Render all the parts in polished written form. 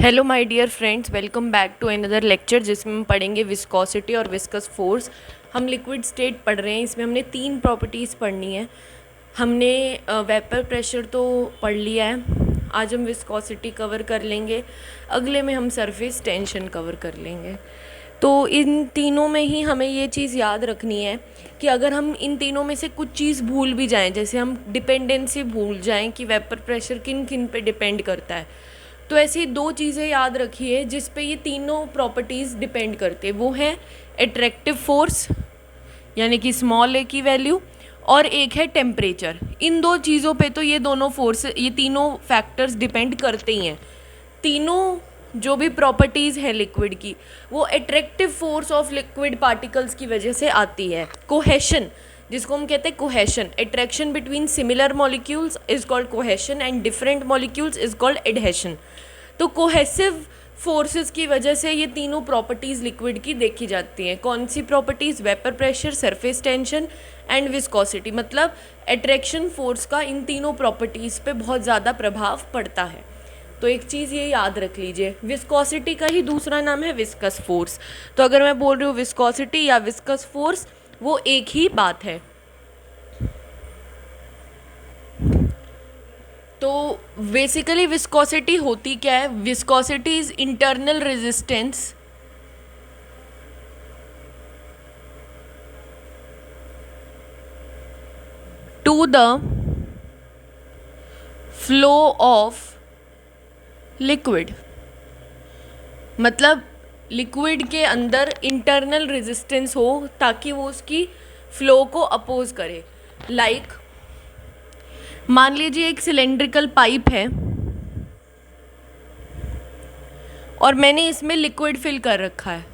Hello my dear friends, welcome back to another lecture जिसमें हम पढ़ेंगे विस्कोसिटी और विस्कस फोर्स। हम लिक्विड स्टेट पढ़ रहे हैं। इसमें हमने 3 प्रॉपर्टीज़ पढ़नी है। हमने वेपर प्रेशर तो पढ़ लिया है। आज हम विस्कोसिटी कवर कर लेंगे। अगले में हम सरफेस टेंशन कवर कर लेंगे। तो इन तीनों में ही हमें ये चीज़ याद रखनी है कि अगर हम इन तीनों में से कुछ चीज़ भूल भी जाएं, जैसे हम डिपेंडेंसी भूल जाएं कि वेपर प्रेशर किन किन पे डिपेंड करता है, तो ऐसी 2 चीज़ें याद रखिए जिस पे ये तीनों प्रॉपर्टीज़ डिपेंड करते हैं। वो है अट्रैक्टिव फोर्स यानी कि स्मॉल ए की वैल्यू, और एक है टेम्परेचर। इन 2 चीज़ों पे तो ये तीनों फैक्टर्स डिपेंड करते ही हैं। तीनों जो भी प्रॉपर्टीज़ है लिक्विड की, वो attractive force of liquid particles की वजह से आती है। कोहेशन, जिसको हम कहते हैं cohesion, attraction between similar molecules is called cohesion and different molecules is called adhesion. तो कोहेसिव फोर्सेस की वजह से ये तीनों प्रॉपर्टीज़ लिक्विड की देखी जाती हैं। कौन सी properties? Vapour pressure, surface tension and viscosity. मतलब अट्रैक्शन फोर्स का इन तीनों प्रॉपर्टीज़ पे बहुत ज़्यादा प्रभाव पड़ता है। तो एक चीज़ ये याद रख लीजिए, विस्कोसिटी का ही दूसरा नाम है विस्कस फोर्स। तो अगर मैं बोल रही हूँ विस्कोसिटी या विस्कस फोर्स, वो एक ही बात है। तो बेसिकली विस्कोसिटी होती क्या है? Viscosity is internal resistance to the flow of liquid. मतलब लिक्विड के अंदर इंटरनल रेजिस्टेंस हो ताकि वो उसकी फ्लो को अपोज करे। लाइक मान लीजिए एक सिलेंड्रिकल पाइप है और मैंने इसमें लिक्विड फिल कर रखा है,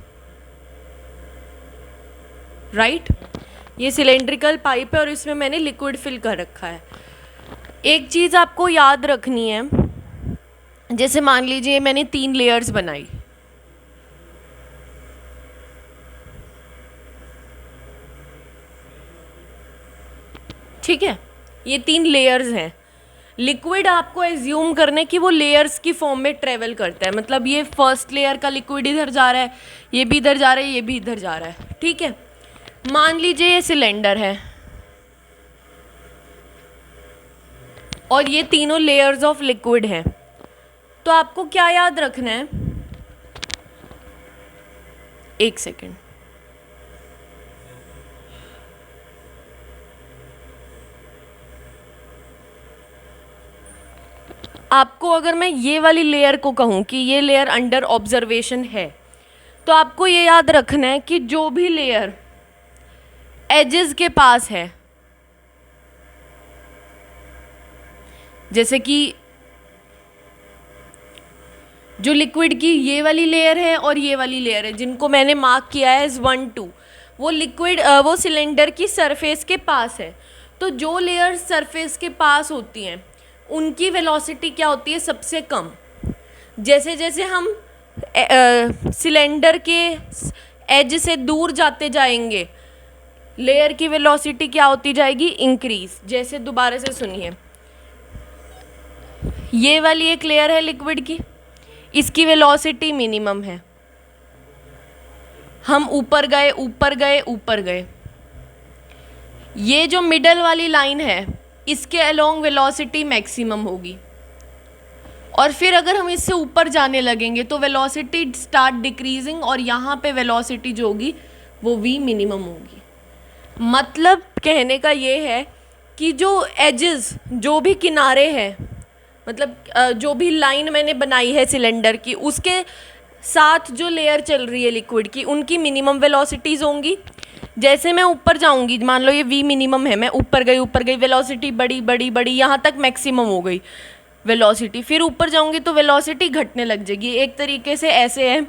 राइट? ये सिलेंड्रिकल पाइप है और इसमें मैंने लिक्विड फिल कर रखा है। एक चीज़ आपको याद रखनी है, जैसे मान लीजिए मैंने 3 लेयर्स बनाई। ठीक है, ये 3 लेयर्स हैं। लिक्विड आपको एज्यूम करने कि वो लेयर्स की फॉर्म में ट्रेवल करता है। मतलब ये फर्स्ट लेयर का लिक्विड इधर जा रहा है, ये भी इधर जा रहा है, ये भी इधर जा रहा है। ठीक है, मान लीजिए ये सिलेंडर है और ये तीनों लेयर्स ऑफ लिक्विड हैं। तो आपको क्या याद रखना है? एक सेकेंड। आपको अगर मैं ये वाली लेयर को कहूँ कि ये लेयर अंडर ऑब्जर्वेशन है, तो आपको ये याद रखना है कि जो भी लेयर एजेस के पास है, जैसे कि जो लिक्विड की ये वाली लेयर है और ये वाली लेयर है, जिनको मैंने मार्क किया है एज 1 2, वो लिक्विड वो सिलेंडर की सरफेस के पास है। तो जो लेयर सरफेस के पास होती हैं उनकी वेलोसिटी क्या होती है? सबसे कम। जैसे जैसे हम सिलेंडर के एज से दूर जाते जाएंगे, लेयर की वेलोसिटी क्या होती जाएगी? इंक्रीज। जैसे दोबारा से सुनिए, ये वाली एक लेयर है लिक्विड की, इसकी वेलोसिटी मिनिमम है। हम ऊपर गए ऊपर गए ऊपर गए, ये जो मिडल वाली लाइन है इसके अलोंग वेलोसिटी मैक्सिमम होगी। और फिर अगर हम इससे ऊपर जाने लगेंगे तो वेलोसिटी स्टार्ट डिक्रीजिंग, और यहाँ पे वेलोसिटी जो होगी वो v मिनिमम होगी। मतलब कहने का ये है कि जो एजेस, जो भी किनारे हैं, मतलब जो भी लाइन मैंने बनाई है सिलेंडर की, उसके साथ जो लेयर चल रही है लिक्विड की, उनकी मिनिमम वेलोसिटीज़ होंगी। जैसे मैं ऊपर जाऊंगी, मान लो ये v मिनिमम है, मैं ऊपर गई, वेलोसिटी बढ़ी बढ़ी बढ़ी, यहाँ तक मैक्सिमम हो गई वेलोसिटी। फिर ऊपर जाऊंगी तो वेलोसिटी घटने लग जाएगी। एक तरीके से ऐसे है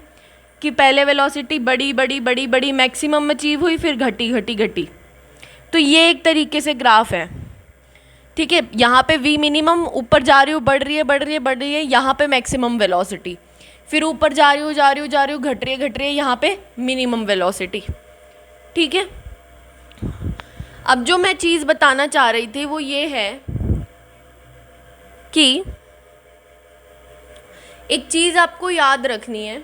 कि पहले वेलोसिटी बढ़ी बढ़ी बढ़ी बढ़ी, मैक्सिमम अचीव हुई, फिर घटी घटी घटी। तो ये एक तरीके से ग्राफ है। ठीक है, यहाँ पे v मिनिमम, ऊपर जा रही हूँ, बढ़ रही है बढ़ रही है बढ़ रही है, यहाँ पे मैक्सिमम वेलोसिटी। फिर ऊपर जा रही हूँ जा रही हूँ जा रही हूँ, घट रही है, यहाँ पे मिनिमम वेलोसिटी। ठीक है, अब जो मैं चीज़ बताना चाह रही थी वो ये है कि एक चीज़ आपको याद रखनी है,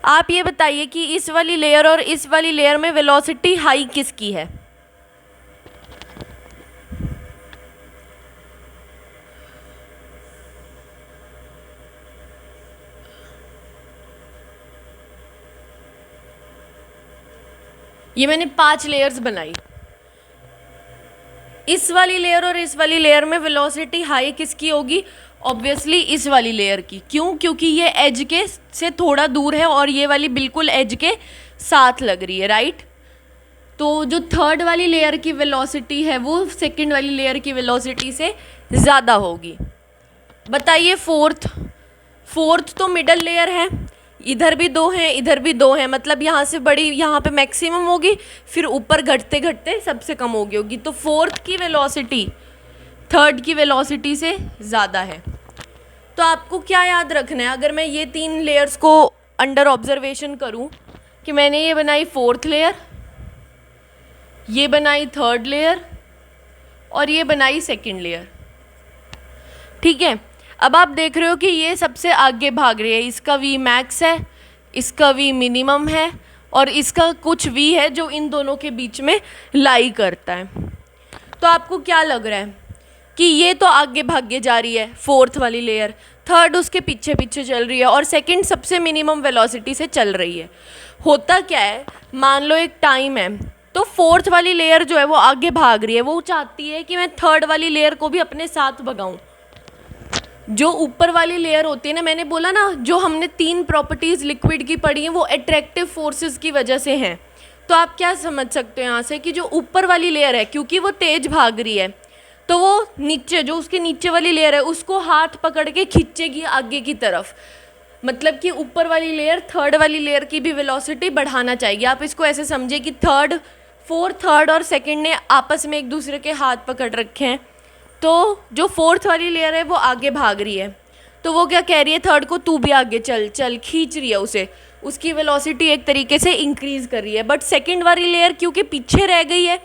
आप ये बताइए कि इस वाली लेयर और इस वाली लेयर में वेलोसिटी हाई किसकी है? ये मैंने 5 लेयर्स बनाई, इस वाली लेयर और इस वाली लेयर में वेलोसिटी हाई किसकी होगी? ऑब्वियसली इस वाली लेयर की। क्यों? क्योंकि ये एज के से थोड़ा दूर है और ये वाली बिल्कुल एज के साथ लग रही है, राइट? तो जो थर्ड वाली लेयर की वेलोसिटी है वो सेकंड वाली लेयर की वेलोसिटी से ज़्यादा होगी। बताइए फोर्थ तो मिडल लेयर है, इधर भी 2 हैं, इधर भी 2 हैं, मतलब यहाँ से बड़ी, यहाँ पे मैक्सिमम होगी, फिर ऊपर घटते घटते सबसे कम होगी। तो फोर्थ की वेलोसिटी थर्ड की वेलोसिटी से ज़्यादा है। तो आपको क्या याद रखना है, अगर मैं ये 3 लेयर्स को अंडर ऑब्जर्वेशन करूँ कि मैंने ये बनाई फोर्थ लेयर, ये बनाई थर्ड लेयर और ये बनाई सेकंड लेयर, ठीक है। अब आप देख रहे हो कि ये सबसे आगे भाग रही है, इसका वी मैक्स है, इसका वी मिनिमम है और इसका कुछ वी है जो इन दोनों के बीच में लाई करता है। तो आपको क्या लग रहा है कि ये तो आगे भागे जा रही है फोर्थ वाली लेयर, थर्ड उसके पीछे पीछे चल रही है और सेकंड सबसे मिनिमम वेलोसिटी से चल रही है। होता क्या है, मान लो एक टाइम है, तो फोर्थ वाली लेयर जो है वो आगे भाग रही है, वो चाहती है कि मैं थर्ड वाली लेयर को भी अपने साथ भगाऊं। जो ऊपर वाली लेयर होती है ना, मैंने बोला ना, जो हमने 3 प्रॉपर्टीज़ लिक्विड की पढ़ी हैं वो अट्रैक्टिव फोर्सेस की वजह से हैं। तो आप क्या समझ सकते हो यहाँ से कि जो ऊपर वाली लेयर है, क्योंकि वो तेज भाग रही है, तो वो नीचे, जो उसके नीचे वाली लेयर है उसको हाथ पकड़ के खींचेगी आगे की तरफ। मतलब कि ऊपर वाली लेयर थर्ड वाली लेयर की भी वेलोसिटी बढ़ाना चाहिए। आप इसको ऐसे समझिए कि फोर्थ थर्ड और सेकंड ने आपस में एक दूसरे के हाथ पकड़ रखे हैं। तो जो फोर्थ वाली लेयर है वो आगे भाग रही है, तो वो क्या कह रही है थर्ड को, तू भी आगे चल चल, खींच रही है उसे, उसकी वेलोसिटी एक तरीके से इंक्रीज़ कर रही है। बट सेकंड वाली लेयर क्योंकि पीछे रह गई है,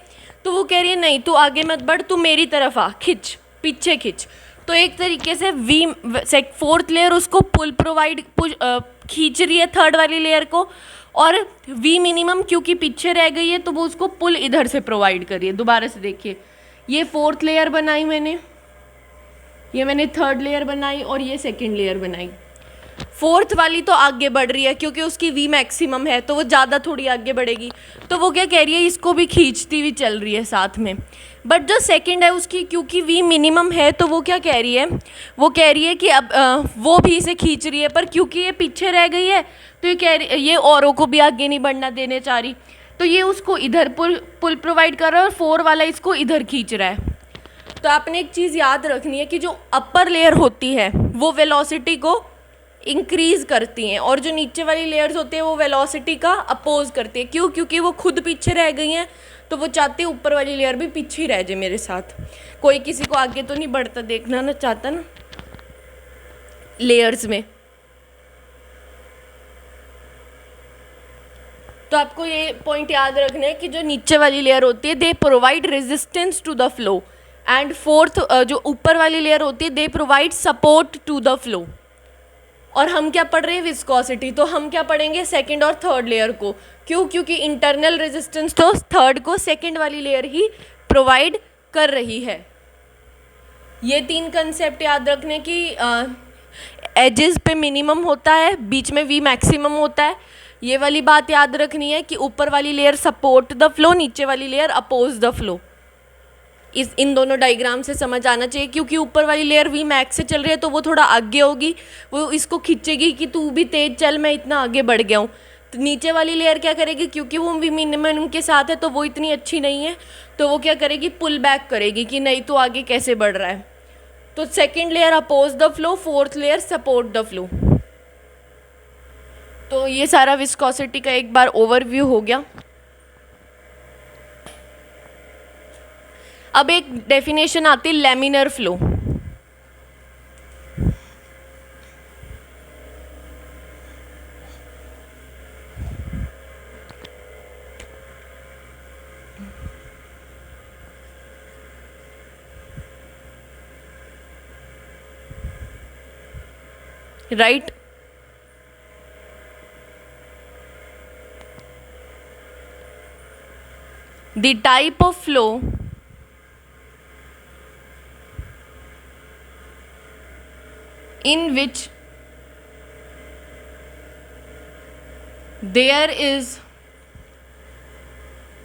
तो वो कह रही है नहीं तू आगे मत बढ़, तू मेरी तरफ आ, खिंच, पीछे खिंच। तो एक तरीके से फोर्थ लेयर उसको पुल खींच रही है थर्ड वाली लेयर को, और वी मिनिमम क्योंकि पीछे रह गई है तो वो उसको पुल इधर से प्रोवाइड कर रही है। दोबारा से देखिए, ये फोर्थ लेयर बनाई मैंने, ये मैंने थर्ड लेयर बनाई और ये सेकंड लेयर बनाई। फोर्थ वाली तो आगे बढ़ रही है क्योंकि उसकी वी मैक्सिमम है, तो वो ज़्यादा थोड़ी आगे बढ़ेगी, तो वो क्या कह रही है, इसको भी खींचती हुई चल रही है साथ में। बट जो सेकंड है उसकी क्योंकि वी मिनिमम है, तो वो क्या कह रही है, वो कह रही है कि अब वो भी इसे खींच रही है, पर क्योंकि ये पीछे रह गई है तो ये कह रही, ये औरों को भी आगे नहीं बढ़ना देने चाह रही, तो ये उसको इधर पुल प्रोवाइड कर रहा है और 4 वाला इसको इधर खींच रहा है। तो आपने एक चीज़ याद रखनी है कि जो अपर लेयर होती है वो वेलोसिटी को इंक्रीज़ करती हैं और जो नीचे वाली लेयर्स होती हैं वो वेलोसिटी का अपोज करती है। क्यों? क्योंकि वो खुद पीछे रह गई हैं, तो वो चाहती है ऊपर वाली लेयर भी पीछे ही रह जाए मेरे साथ। कोई किसी को आगे तो नहीं बढ़ता देखना ना चाहता ना लेयर्स में। तो आपको ये पॉइंट याद रखना है कि जो नीचे वाली लेयर होती है they provide resistance to the flow, and fourth जो ऊपर वाली लेयर होती है they provide support to the flow. और हम क्या पढ़ रहे हैं, विस्कोसिटी, तो हम क्या पढ़ेंगे, सेकंड और थर्ड लेयर को। क्यों? क्योंकि इंटरनल रेजिस्टेंस तो थर्ड को सेकंड वाली लेयर ही प्रोवाइड कर रही है। ये 3 कंसेप्ट याद रखने की, एजेस पे मिनिमम होता है, बीच में वी मैक्सिमम होता है। ये वाली बात याद रखनी है कि ऊपर वाली लेयर सपोर्ट द फ्लो, नीचे वाली लेयर अपोज द फ्लो। इन दोनों डायग्राम से समझ आना चाहिए। क्योंकि ऊपर वाली लेयर वी मैक्स से चल रही है तो वो थोड़ा आगे होगी, वो इसको खींचेगी कि तू भी तेज चल, मैं इतना आगे बढ़ गया हूँ। तो नीचे वाली लेयर क्या करेगी, क्योंकि वो वी मिनिमम के साथ है तो वो इतनी अच्छी नहीं है, तो वो क्या करेगी, पुल बैक करेगी कि नहीं तू आगे कैसे बढ़ रहा है। तो second layer oppose the flow, fourth layer support the flow. तो ये सारा विस्कोसिटी का एक बार ओवरव्यू हो गया। अब एक डेफिनेशन आती है laminar flow. Right. The type of flow in which there is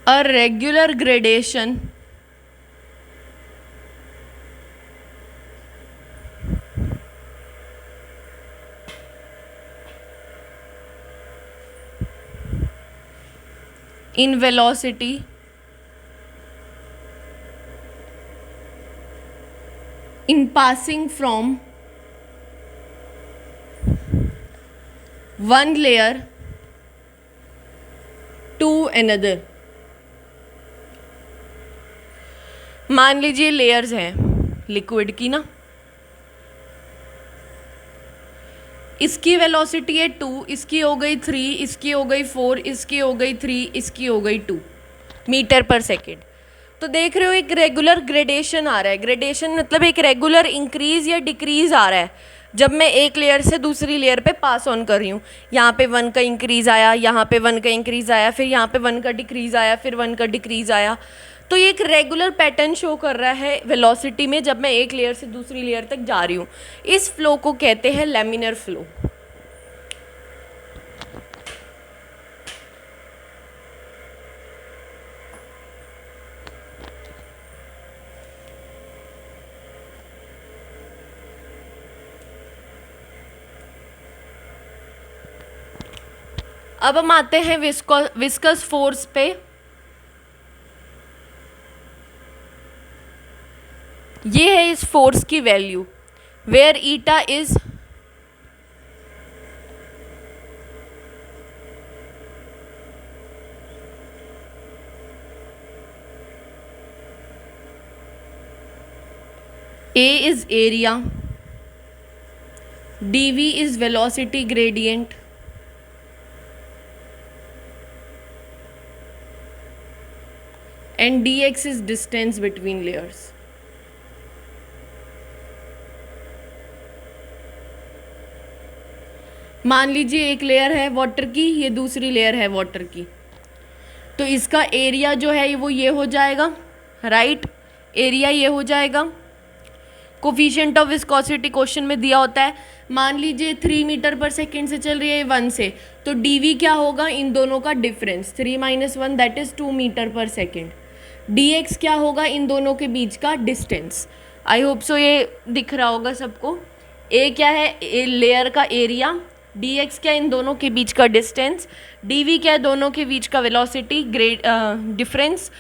a regular gradation in velocity in passing from one layer to another। मान लीजिए लेयर्स हैं लिक्विड की ना, इसकी वेलोसिटी है 2, इसकी हो गई 3, इसकी हो गई 4, इसकी हो गई 3, इसकी हो गई 2 मीटर पर सेकेंड। तो देख रहे हो एक रेगुलर ग्रेडेशन आ रहा है। ग्रेडेशन मतलब एक रेगुलर इंक्रीज या डिक्रीज आ रहा है जब मैं एक लेयर से दूसरी लेयर पे पास ऑन कर रही हूँ। यहाँ पे 1 का इंक्रीज आया, यहाँ पे 1 का इंक्रीज आया, फिर यहाँ पे 1 का डिक्रीज आया, फिर 1 का डिक्रीज आया। तो ये एक रेगुलर पैटर्न शो कर रहा है वेलोसिटी में जब मैं एक लेयर से दूसरी लेयर तक जा रही हूँ। इस फ्लो को कहते हैं लैमिनर फ्लो। अब हम आते हैं विस्कस फोर्स पे। ये है इस फोर्स की value, where eta is A is area, dv is velocity gradient, and dx is distance between layers। मान लीजिए एक लेयर है वाटर की, ये दूसरी लेयर है वाटर की, तो इसका एरिया जो है वो ये हो जाएगा, राइट। एरिया ये हो जाएगा। कोफिशिएंट ऑफ विस्कोसिटी क्वेश्चन में दिया होता है। मान लीजिए 3 मीटर पर सेकेंड से चल रही है 1 से, तो dv क्या होगा, इन दोनों का difference 3 - 1 that is 2 metre per second. dx क्या होगा, इन दोनों के बीच का डिस्टेंस। आई होप सो ये दिख रहा होगा सबको। a क्या है, लेयर का एरिया, dx क्या इन दोनों के बीच का डिस्टेंस, dv क्या है दोनों के बीच का वेलोसिटी ग्रेड डिफरेंस,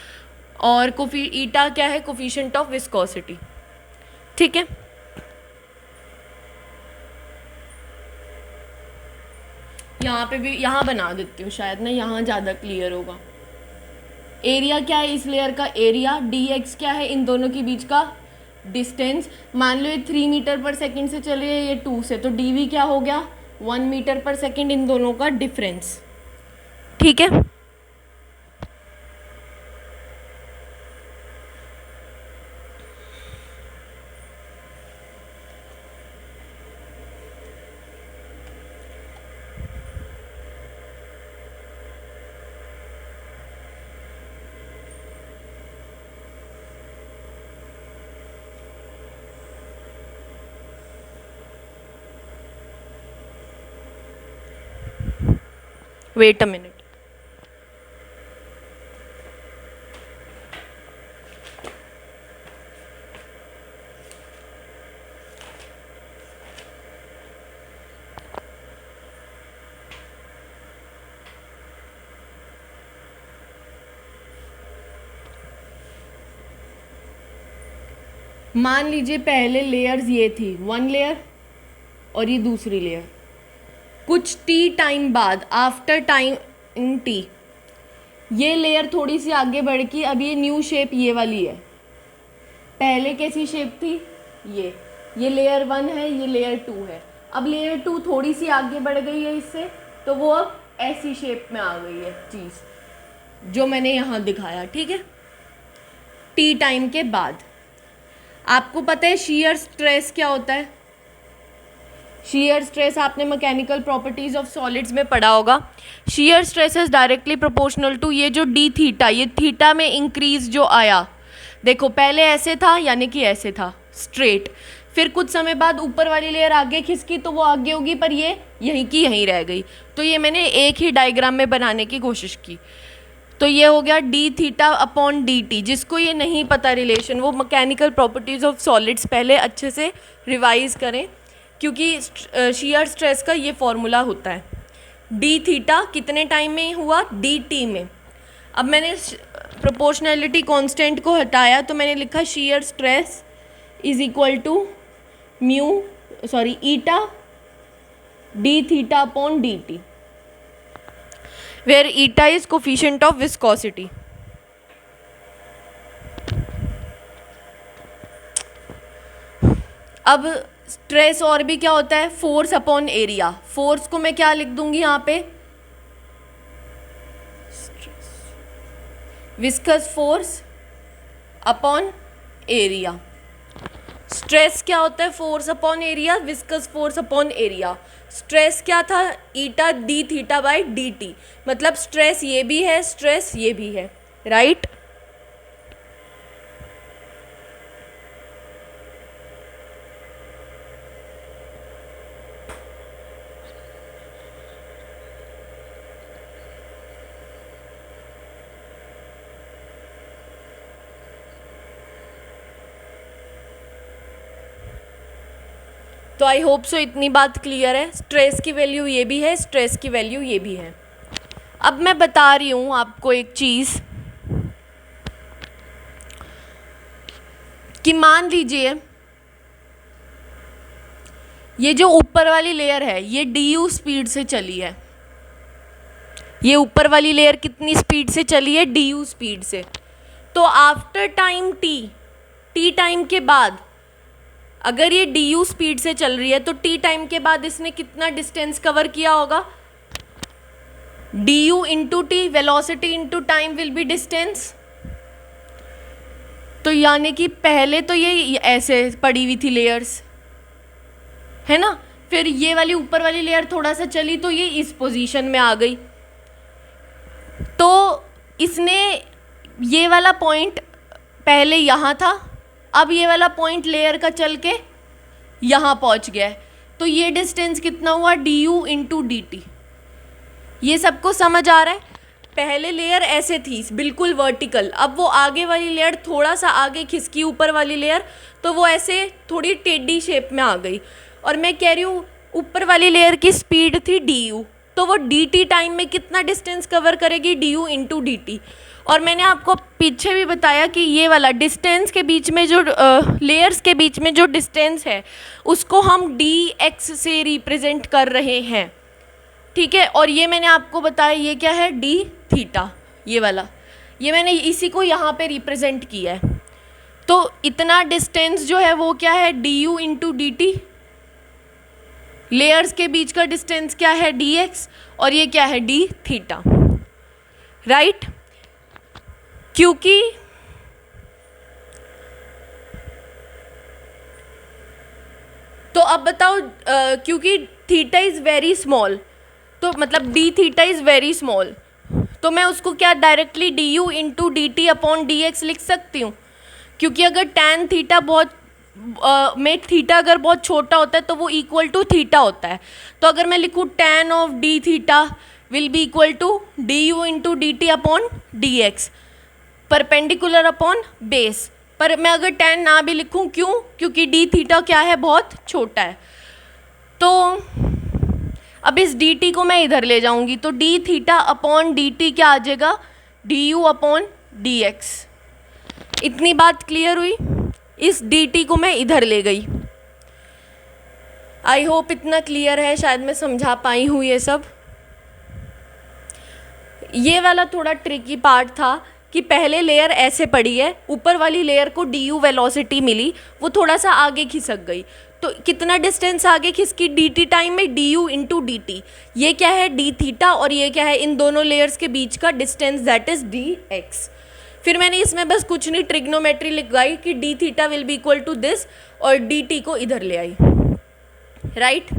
और ईटा क्या है, कोफिशिएंट ऑफ विस्कोसिटी। ठीक है। यहाँ पे भी, यहाँ बना देती हूँ शायद ना, यहाँ ज़्यादा क्लियर होगा। एरिया क्या है इस लेयर का एरिया, dx क्या है इन दोनों के बीच का डिस्टेंस। मान लो ये 3 मीटर पर सेकेंड से चल रही है, ये 2 से, तो dv क्या हो गया 1 मीटर पर सेकेंड, इन दोनों का डिफरेंस। ठीक है। Wait a minute. मान लीजिए पहले लेयर्स ये थी, 1 लेयर और ये दूसरी लेयर। कुछ टी टाइम बाद, आफ्टर टाइम इन टी, ये लेयर थोड़ी सी आगे बढ़ के अब ये न्यू शेप ये वाली है। पहले कैसी शेप थी, ये लेयर 1 है, ये लेयर 2 है। अब लेयर 2 थोड़ी सी आगे बढ़ गई है इससे, तो वो अब ऐसी शेप में आ गई है चीज़ जो मैंने यहाँ दिखाया। ठीक है। टी टाइम के बाद आपको पता है शीयर स्ट्रेस क्या होता है। शीयर स्ट्रेस आपने मैकेनिकल प्रॉपर्टीज़ ऑफ सॉलिड्स में पढ़ा होगा. Shear stress is directly proportional to ये जो डी थीटा, ये थीटा में इंक्रीज जो आया, देखो पहले ऐसे था यानी कि ऐसे था स्ट्रेट, फिर कुछ समय बाद ऊपर वाली लेयर आगे खिसकी तो वो आगे होगी, पर ये यहीं की यहीं रह गई. तो ये मैंने एक ही डायग्राम में बनाने की कोशिश की. तो ये हो गया D theta upon D T. जिसको ये नहीं पता रिलेशन, वो मैकेनिकल प्रॉपर्टीज़ ऑफ सॉलिड्स पहले अच्छे से रिवाइज करें, क्योंकि शीयर स्ट्रेस का ये फॉर्मूला होता है. डी थीटा कितने टाइम में हुआ, डी टी में. अब मैंने प्रोपोर्शनैलिटी कांस्टेंट को हटाया तो मैंने लिखा shear stress is equal to eta D theta upon D T, where eta is coefficient of viscosity. अब स्ट्रेस और भी क्या होता है, फोर्स अपॉन एरिया. फोर्स को मैं क्या लिख दूंगी यहाँ पे, viscous force upon area. Stress क्या होता है, force upon area, viscous force upon area. Stress क्या था, eta D theta by D T. मतलब स्ट्रेस ये भी है, स्ट्रेस ये भी है, राइट. तो आई होप सो इतनी बात क्लियर है. स्ट्रेस की वैल्यू ये भी है, स्ट्रेस की वैल्यू ये भी है. अब मैं बता रही हूँ आपको एक चीज़ कि मान लीजिए ये जो ऊपर वाली लेयर है ये डी स्पीड से चली है. ये ऊपर वाली लेयर कितनी स्पीड से चली है, डी स्पीड से. तो आफ्टर टाइम टी टाइम के बाद अगर ये डी स्पीड से चल रही है तो टी टाइम के बाद इसने कितना डिस्टेंस कवर किया होगा, D U into T, velocity into time will be distance. तो यानी कि पहले तो ये ऐसे पड़ी हुई थी लेयर्स, है ना, फिर ये वाली ऊपर वाली लेयर थोड़ा सा चली तो ये इस पोजीशन में आ गई. तो इसने ये वाला पॉइंट पहले यहाँ था, अब ये वाला पॉइंट लेयर का चल के यहाँ पहुँच गया है. तो ये डिस्टेंस कितना हुआ, D U into D T. ये सबको समझ आ रहा है. पहले लेयर ऐसे थी बिल्कुल वर्टिकल, अब वो आगे वाली लेयर थोड़ा सा आगे खिसकी ऊपर वाली लेयर, तो वो ऐसे थोड़ी टेढ़ी शेप में आ गई. और मैं कह रही हूँ ऊपर वाली लेयर की स्पीड थी डी यू, तो वो डी टी टाइम में कितना डिस्टेंस कवर करेगी, D U into D T. और मैंने आपको पीछे भी बताया कि ये वाला डिस्टेंस के बीच में जो लेयर्स के बीच में जो डिस्टेंस है उसको हम डी एक्स से रिप्रेजेंट कर रहे हैं, ठीक है. और ये मैंने आपको बताया ये क्या है, डी थीटा, ये वाला, ये मैंने इसी को यहाँ पे रिप्रेजेंट किया है. तो इतना डिस्टेंस जो है वो क्या है, D U into D T. Layers के बीच का डिस्टेंस क्या है, डी एक्स, और ये क्या है, डी थीटा, राइट. क्योंकि तो अब बताओ क्योंकि थीटा इज़ वेरी स्मॉल, तो मतलब D theta is very small, तो मैं उसको क्या directly D U into D T upon D X लिख सकती हूँ. क्योंकि अगर टैन थीटा में थीटा अगर बहुत छोटा होता है तो वो इक्वल टू थीटा होता है. तो अगर मैं लिखूँ tan of D theta will be equal to D U into D T upon D X, perpendicular upon base. पर मैं अगर टैन ना भी लिखूं, क्यों, क्योंकि डी थीटा क्या है, बहुत छोटा है. तो अब इस डी टी को मैं इधर ले जाऊंगी तो D theta upon D T क्या आ जाएगा, D you upon D x. इतनी बात क्लियर हुई. इस डी टी को मैं इधर ले गई. आई होप इतना क्लियर है, शायद मैं समझा पाई हूँ ये सब. ये वाला थोड़ा ट्रिकी पार्ट था कि पहले लेयर ऐसे पड़ी है, ऊपर वाली लेयर को डी यू वेलोसिटी मिली, वो थोड़ा सा आगे खिसक गई. तो कितना डिस्टेंस आगे खिसकी, डी टी टाइम में D U into D T. ये क्या है, डी थीटा, और ये क्या है, इन दोनों लेयर्स के बीच का distance, that is D X. फिर मैंने इसमें बस कुछ नहीं, ट्रिग्नोमेट्री लगाई कि D theta will be equal to this, और डी टी को इधर ले आई, राइट.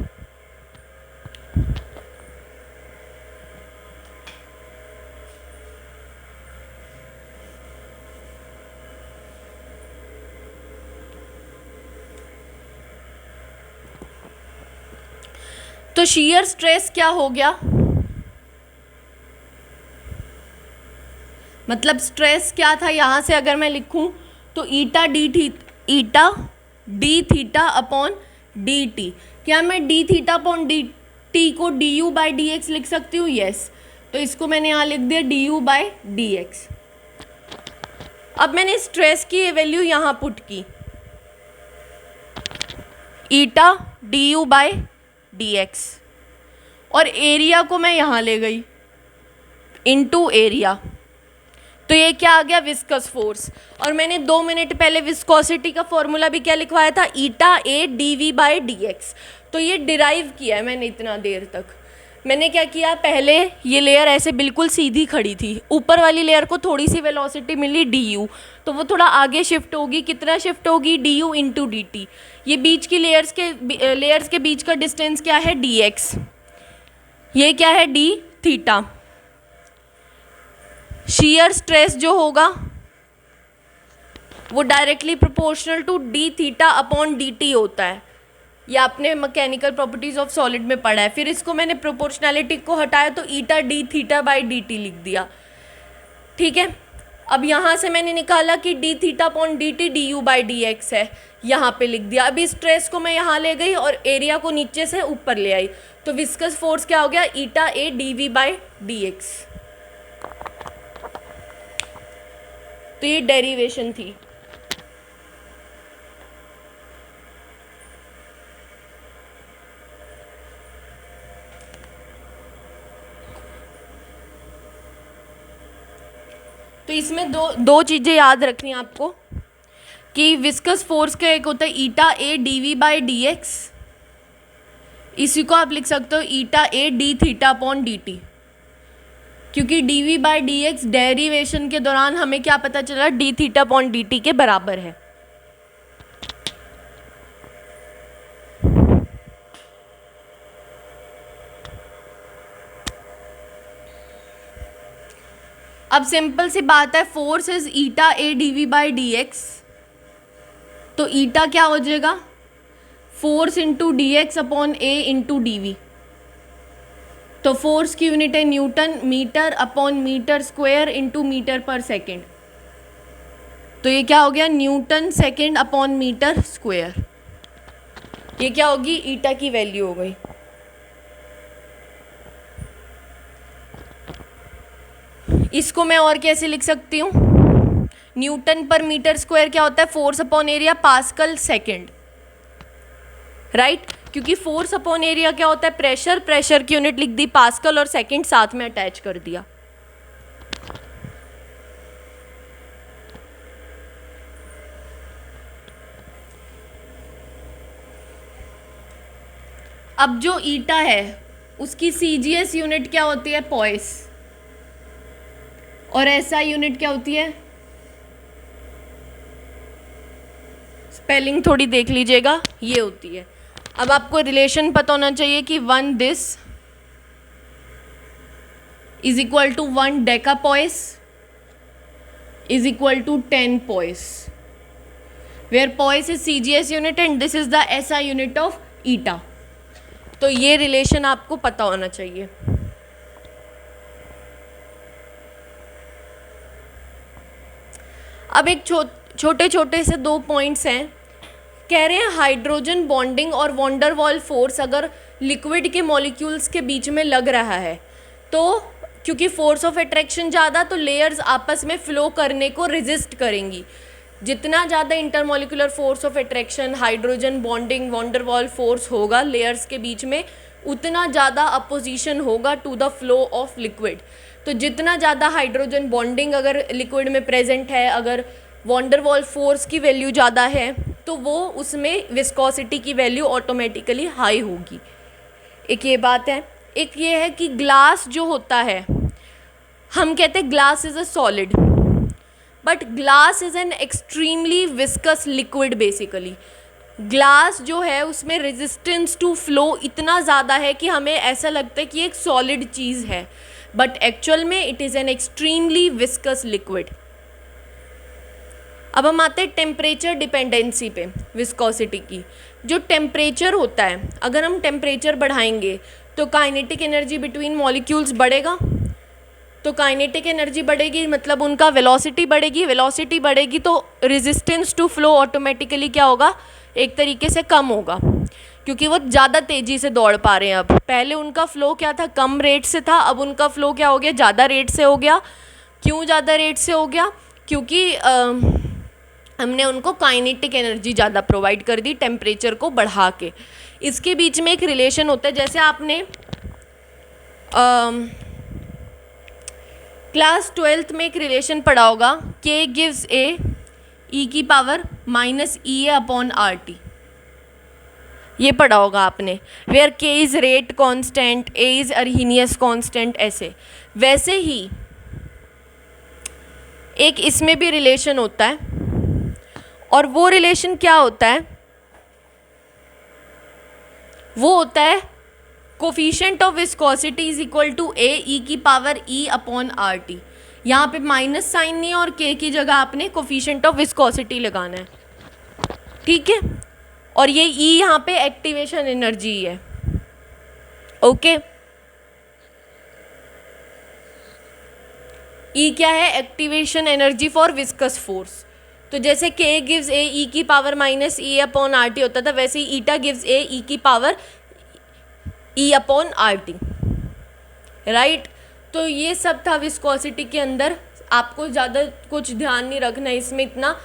तो शीयर स्ट्रेस क्या हो गया, मतलब स्ट्रेस क्या था, यहाँ से अगर मैं लिखूँ तो eta D theta upon D T. क्या मैं D theta upon D T को D U by D X लिख सकती हूँ? यस। तो इसको मैंने यहाँ लिख दिया D U by D X. अब मैंने स्ट्रेस की वैल्यू यहाँ पुट की, eta D U by D X, और एरिया को मैं यहाँ ले गई इनटू एरिया, तो ये क्या आ गया, विस्कस फोर्स। और मैंने 2 मिनट पहले विस्कोसिटी का फॉर्मूला भी क्या लिखवाया था, eta A D V by D X. तो ये डिराइव किया है मैंने इतना देर तक। मैंने क्या किया, पहले ये लेयर ऐसे बिल्कुल सीधी खड़ी थी, ऊपर वाली लेयर को थोड़ी सी वेलोसिटी मिली डी यू, तो वो थोड़ा आगे शिफ्ट होगी, कितना शिफ्ट होगी, D U into D T. ये बीच की लेयर्स के बीच का डिस्टेंस क्या है, डी एक्स, ये क्या है, डी थीटा। शीयर स्ट्रेस जो होगा वो directly proportional to D theta upon D T होता है, या आपने मैकेनिकल प्रॉपर्टीज ऑफ सॉलिड में पढ़ा है। फिर इसको मैंने प्रोपोर्शनैलिटी को हटाया तो eta D theta by D T लिख दिया, ठीक है। अब यहाँ से मैंने निकाला कि D theta upon D T D U by D x है, यहाँ पे लिख दिया। अभी स्ट्रेस को मैं यहाँ ले गई और एरिया को नीचे से ऊपर ले आई, तो विस्कस फोर्स क्या हो गया, eta A D V by D X. तो ये डेरिवेशन थी। तो इसमें दो चीज़ें याद रखनी है आपको कि विस्कस फोर्स का एक होता है eta A D V by D X, इसी को आप लिख सकते हो eta A D theta upon D T, क्योंकि D V by D X derivation के दौरान हमें क्या पता चला, D theta upon D T के बराबर है। अब सिंपल सी बात है, force is eta A D V by D X, तो ईटा क्या हो जाएगा, force into D X upon ए इंटू डी वी। तो फोर्स की यूनिट है newton metre upon metre square into metre per second, तो ये क्या हो गया, newton second upon metre square. ये क्या होगी, ईटा की वैल्यू हो गई। इसको मैं और कैसे लिख सकती हूँ, न्यूटन पर मीटर स्क्वायर क्या होता है, force upon area pascal second, right. क्योंकि फोर्स अपॉन एरिया क्या होता है, प्रेशर, प्रेशर की यूनिट लिख दी पास्कल और सेकेंड साथ में अटैच कर दिया। अब जो ईटा है उसकी सीजीएस यूनिट क्या होती है, पॉइस, और एसआई यूनिट क्या होती है, स्पेलिंग थोड़ी देख लीजिएगा, ये होती है। अब आपको रिलेशन पता होना चाहिए कि 1 this is equal to 1 deca poise is equal to 10 poise, where poise is CGS unit and this is the SI unit of eta. तो ये रिलेशन आपको पता होना चाहिए। अब एक छोटे छोटे से 2 पॉइंट्स हैं। कह रहे हैं हाइड्रोजन बॉन्डिंग और वॉन्डर वॉल फोर्स अगर लिक्विड के मॉलिक्यूल्स के बीच में लग रहा है तो क्योंकि फोर्स ऑफ अट्रैक्शन ज़्यादा, तो लेयर्स आपस में फ्लो करने को रेजिस्ट करेंगी। जितना ज़्यादा intermolecular force of attraction, hydrogen bonding, van der Waals force होगा लेयर्स के बीच में, उतना ज़्यादा अपोजिशन होगा to the flow of liquid. तो जितना ज़्यादा हाइड्रोजन बॉन्डिंग अगर लिक्विड में प्रेजेंट है, अगर वॉन्डर वॉल फोर्स की वैल्यू ज़्यादा है, तो वो उसमें विस्कोसिटी की वैल्यू ऑटोमेटिकली हाई होगी। एक ये बात है। एक ये है कि ग्लास जो होता है, हम कहते हैं glass is a solid, but glass is an extremely viscous liquid. Basically glass जो है उसमें रेजिस्टेंस टू फ्लो इतना ज़्यादा है कि हमें ऐसा लगता है कि एक सॉलिड चीज़ है, बट एक्चुअल में it is an extremely viscous liquid. अब हम आते हैं टेम्परेचर डिपेंडेंसी पे विस्कोसिटी की। जो टेम्परेचर होता है, अगर हम टेम्परेचर बढ़ाएंगे तो काइनेटिक एनर्जी बिटवीन मॉलिक्यूल्स बढ़ेगा, तो काइनेटिक एनर्जी बढ़ेगी मतलब उनका वेलोसिटी बढ़ेगी, वेलोसिटी बढ़ेगी तो रेजिस्टेंस टू फ्लो ऑटोमेटिकली क्या होगा, एक तरीके से कम होगा, क्योंकि वो ज़्यादा तेज़ी से दौड़ पा रहे हैं। अब पहले उनका फ्लो क्या था, कम रेट से था, अब उनका फ्लो क्या हो गया, ज़्यादा रेट से हो गया। क्यों ज़्यादा रेट से हो गया, क्योंकि हमने उनको काइनेटिक एनर्जी ज़्यादा प्रोवाइड कर दी टेम्परेचर को बढ़ा के। इसके बीच में एक रिलेशन होता है, जैसे आपने क्लास 12th में एक रिलेशन पढ़ा होगा, K गिव्स A e की power minus E A upon R T, ये पढ़ा होगा आपने, where K is rate constant, A is Arrhenius constant, ऐसे। वैसे ही एक इसमें भी रिलेशन होता है, और वो रिलेशन क्या होता है, वो होता है coefficient of viscosity is equal to A E की power E upon R T. यहाँ पे माइनस साइन नहीं है और के की जगह आपने कोफिशिएंट ऑफ विस्कोसिटी लगाना है, ठीक है। और ये ई यहाँ पे एक्टिवेशन एनर्जी है, ओके। ई क्या है, activation energy for viscous force. तो जैसे K गिव्स A ई की पावर माइनस ई अपॉन आर टी होता था, वैसे ही ईटा गिव्स A ई की power E upon R T, right. तो ये सब था विस्कोसिटी के अंदर, आपको ज़्यादा कुछ ध्यान नहीं रखना है इसमें इतना।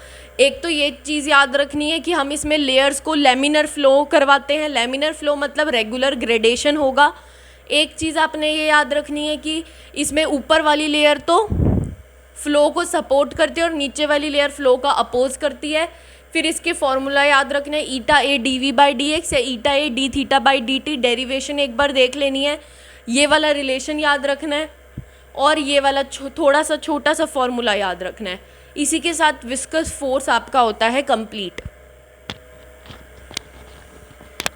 एक तो ये चीज़ याद रखनी है कि हम इसमें लेयर्स को लेमिनर फ्लो करवाते हैं। लेमिनर फ्लो मतलब रेगुलर ग्रेडेशन होगा। एक चीज़ आपने ये याद रखनी है कि इसमें ऊपर वाली लेयर तो फ्लो को सपोर्ट करती है और नीचे वाली लेयर फ्लो का अपोज करती है। फिर इसके फॉर्मूला याद रखना है, eta A D V by D X या eta A D theta by D T. Derivation एक बार देख लेनी है, ये वाला रिलेशन याद रखना है और ये वाला थोड़ा सा छोटा सा फॉर्मूला याद रखना है। इसी के साथ विस्कस फोर्स आपका होता है कंप्लीट।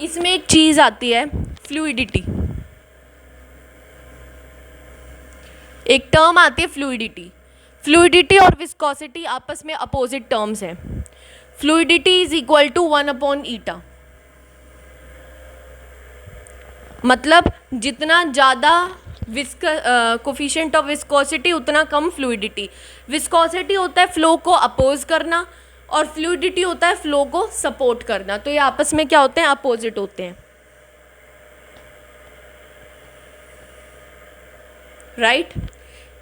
इसमें एक चीज़ आती है फ्लूइडिटी, एक टर्म आती है फ्लूइडिटी। फ्लूइडिटी और विस्कोसिटी आपस में अपोजिट टर्म्स हैं। Fluidity is equal to 1 upon eta, मतलब जितना ज़्यादा कोफिशिएंट ऑफ विस्कोसिटी उतना कम फ्लूइडिटी। विस्कोसिटी होता है फ्लो को अपोज करना और फ्लूइडिटी होता है फ्लो को सपोर्ट करना। तो ये आपस में क्या होते हैं, अपोजिट होते हैं, राइट।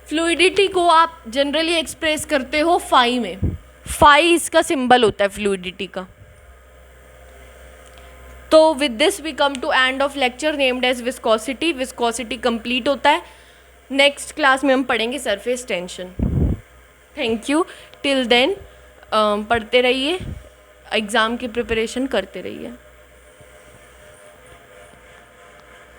फ्लूइडिटी को आप जनरली एक्सप्रेस करते हो फाई में, फाई इसका सिंबल होता है फ्लूइडिटी का। तो with this we come to end of lecture named as viscosity. Viscosity complete होता है। नेक्स्ट क्लास में हम पढ़ेंगे surface tension. Thank you. Till then पढ़ते रहिए, एग्ज़ाम की प्रिपरेशन करते रहिए।